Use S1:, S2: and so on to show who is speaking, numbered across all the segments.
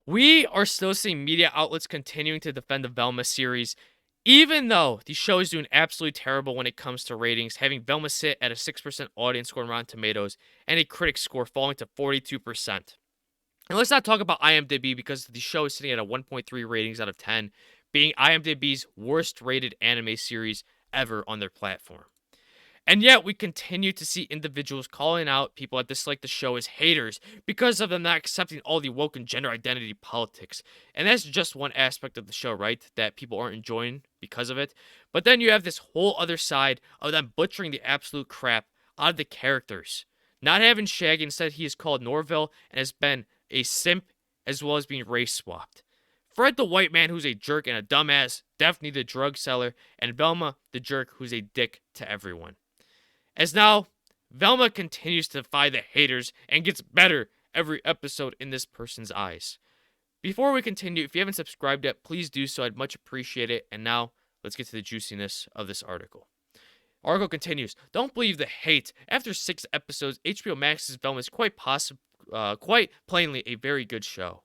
S1: We are still seeing media outlets continuing to defend the Velma series, even though the show is doing absolutely terrible when it comes to ratings, having Velma sit at a 6% audience score on Rotten Tomatoes and a critic score falling to 42%. And let's not talk about IMDb because the show is sitting at a 1.3 ratings out of 10, being IMDb's worst rated anime series ever on their platform. And yet, we continue to see individuals calling out people that dislike the show as haters because of them not accepting all the woke and gender identity politics. And that's just one aspect of the show, right? That people aren't enjoying because of it. But then you have this whole other side of them butchering the absolute crap out of the characters. Not having Shaggy, instead, he is called Norville and has been a simp as well as being race swapped. Fred the white man who's a jerk and a dumbass, Daphne the drug seller, and Velma the jerk who's a dick to everyone. As now, Velma continues to defy the haters and gets better every episode in this person's eyes. Before we continue, if you haven't subscribed yet, please do so. I'd much appreciate it. And now, let's get to the juiciness of this article. Article continues. Don't believe the hate. After 6 episodes, HBO Max's Velma is quite plainly a very good show.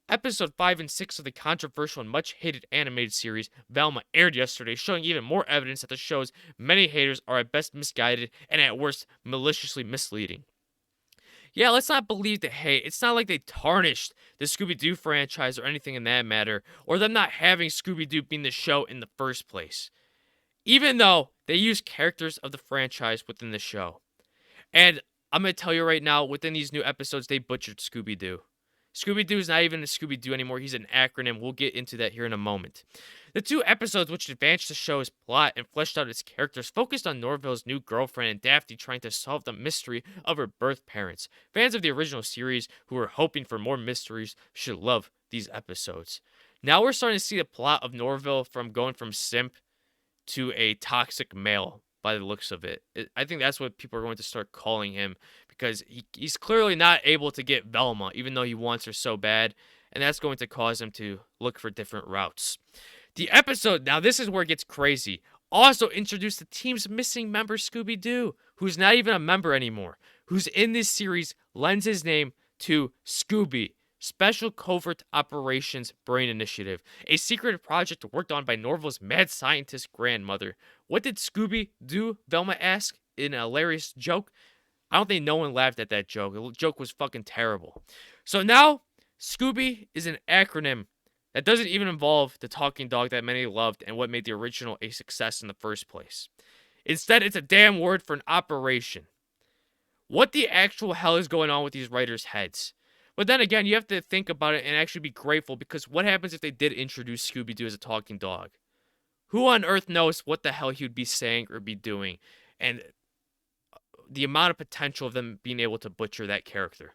S1: Episode 5 and 6 of the controversial and much hated animated series Velma aired yesterday, showing even more evidence that the show's many haters are at best misguided and at worst maliciously misleading. Yeah, let's not believe the hate. It's not like they tarnished the Scooby Doo franchise or anything in that matter, or them not having Scooby Doo being the show in the first place. Even though they use characters of the franchise within the show. And I'm going to tell you right now, within these new episodes, they butchered Scooby Doo. Scooby Doo is not even a Scooby Doo anymore. He's an acronym. We'll get into that here in a moment. The 2 episodes which advanced the show's plot and fleshed out its characters focused on Norville's new girlfriend and Daphne trying to solve the mystery of her birth parents. Fans of the original series who were hoping for more mysteries should love these episodes. Now we're starting to see the plot of Norville from going from simp to a toxic male by the looks of it. I think that's what people are going to start calling him because he's clearly not able to get Velma, even though he wants her so bad, and that's going to cause him to look for different routes. The episode, now this is where it gets crazy, also introduced the team's missing member Scooby Doo, who's not even a member anymore, who's in this series lends his name to Scooby, Special Covert Operations Brain Initiative, a secret project worked on by Norville's mad scientist grandmother. What did Scooby do? Velma asked in a hilarious joke. I don't think no one laughed at that joke. The joke was fucking terrible. So now, Scooby is an acronym that doesn't even involve the talking dog that many loved and what made the original a success in the first place. Instead, it's a damn word for an operation. What the actual hell is going on with these writers' heads? But then again, you have to think about it and actually be grateful because what happens if they did introduce Scooby Doo as a talking dog? Who on earth knows what the hell he would be saying or be doing? And the amount of potential of them being able to butcher that character.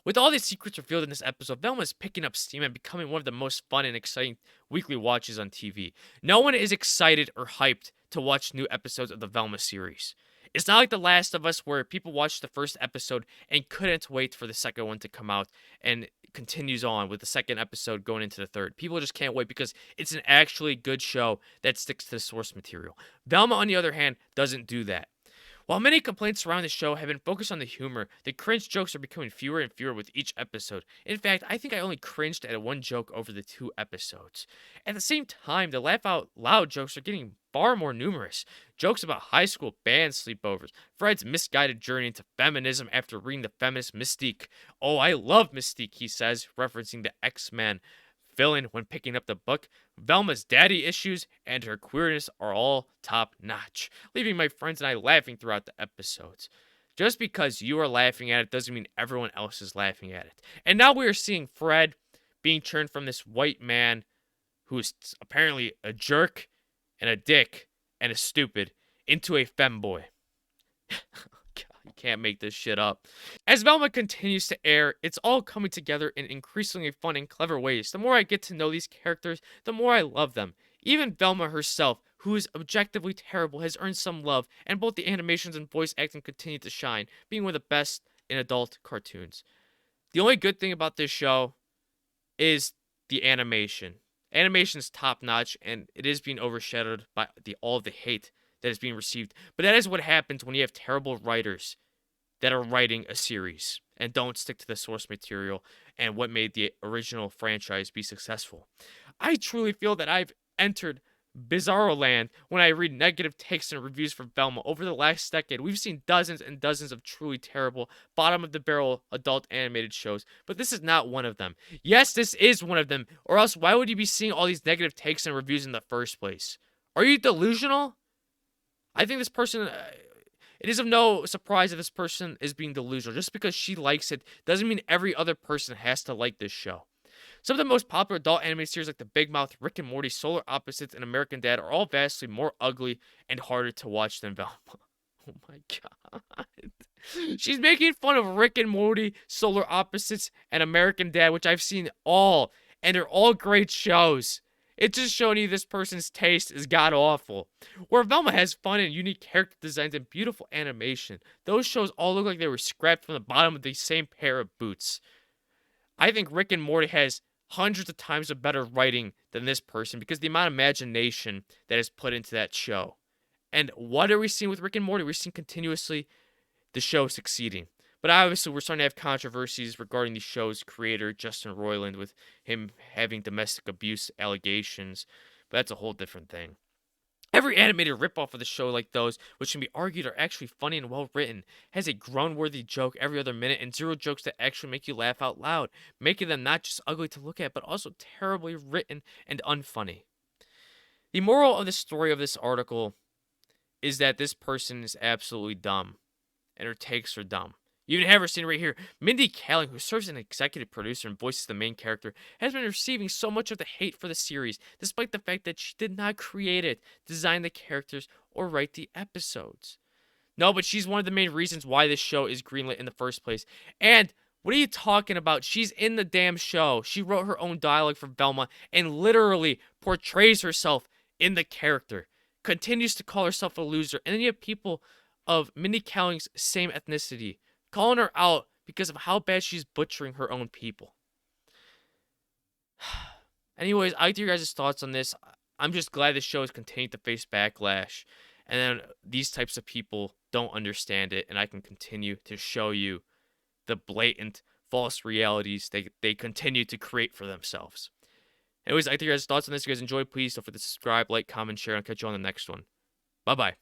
S1: With all these secrets revealed in this episode, Velma is picking up steam and becoming one of the most fun and exciting weekly watches on TV. No one is excited or hyped to watch new episodes of the Velma series. It's not like The Last of Us where people watched the first episode and couldn't wait for the second one to come out and continues on with the second episode going into the third. People just can't wait because it's an actually good show that sticks to the source material. Velma, on the other hand, doesn't do that. While many complaints around the show have been focused on the humor, the cringe jokes are becoming fewer and fewer with each episode. In fact, I think I only cringed at one joke over the 2 episodes. At the same time, the laugh out loud jokes are getting far more numerous. Jokes about high school band sleepovers, Fred's misguided journey into feminism after reading the feminist Mystique. Oh, I love Mystique, he says, referencing the X-Men villain when picking up the book. Velma's daddy issues and her queerness are all top notch, leaving my friends and I laughing throughout the episodes. Just because you are laughing at it doesn't mean everyone else is laughing at it. And now we are seeing Fred being turned from this white man who is apparently a jerk and a dick and a stupid into a femboy. You can't make this shit up. As Velma continues to air, it's all coming together in increasingly fun and clever ways. The more I get to know these characters, the more I love them. Even Velma herself, who is objectively terrible, has earned some love, and both the animations and voice acting continue to shine, being one of the best in adult cartoons. The only good thing about this show is the animation. Animation is top notch, and it is being overshadowed by all of the hate that is being received. But that is what happens when you have terrible writers that are writing a series and don't stick to the source material and what made the original franchise be successful. I truly feel that I've entered bizarro land when I read negative takes and reviews for Velma. Over the last decade, we've seen dozens and dozens of truly terrible, bottom of the barrel adult animated shows, but this is not one of them. Yes, this is one of them, or else why would you be seeing all these negative takes and reviews in the first place? Are you delusional? I think this person. It is of no surprise that this person is being delusional. Just because she likes it doesn't mean every other person has to like this show. Some of the most popular adult animated series like The Big Mouth, Rick and Morty, Solar Opposites, and American Dad are all vastly more ugly and harder to watch than Velma. Oh my god. She's making fun of Rick and Morty, Solar Opposites, and American Dad, which I've seen all, and they're all great shows. It's just showing you this person's taste is god awful. Where Velma has fun and unique character designs and beautiful animation, those shows all look like they were scrapped from the bottom of the same pair of boots. I think Rick and Morty has hundreds of times of better writing than this person because the amount of imagination that is put into that show. And what are we seeing with Rick and Morty? We're seeing continuously the show succeeding. But obviously, we're starting to have controversies regarding the show's creator, Justin Roiland, with him having domestic abuse allegations. But that's a whole different thing. Every animated ripoff of the show like those, which can be argued are actually funny and well written, has a groan-worthy joke every other minute and zero jokes that actually make you laugh out loud, making them not just ugly to look at, but also terribly written and unfunny. The moral of the story of this article is that this person is absolutely dumb, and her takes are dumb. You even have her seen right here. Mindy Kaling, who serves as an executive producer and voices the main character, has been receiving so much of the hate for the series, despite the fact that she did not create it, design the characters, or write the episodes. No, but she's one of the main reasons why this show is greenlit in the first place. And what are you talking about? She's in the damn show. She wrote her own dialogue for Velma and literally portrays herself in the character. Continues to call herself a loser. And then you have people of Mindy Kaling's same ethnicity calling her out because of how bad she's butchering her own people. Anyways, I like to hear your guys' thoughts on this. I'm just glad this show is continuing to face backlash. And then these types of people don't understand it. And I can continue to show you the blatant false realities they continue to create for themselves. Anyways, I like to hear your guys' thoughts on this. If you guys enjoyed, please don't forget to subscribe, like, comment, share, and I'll catch you on the next one. Bye-bye.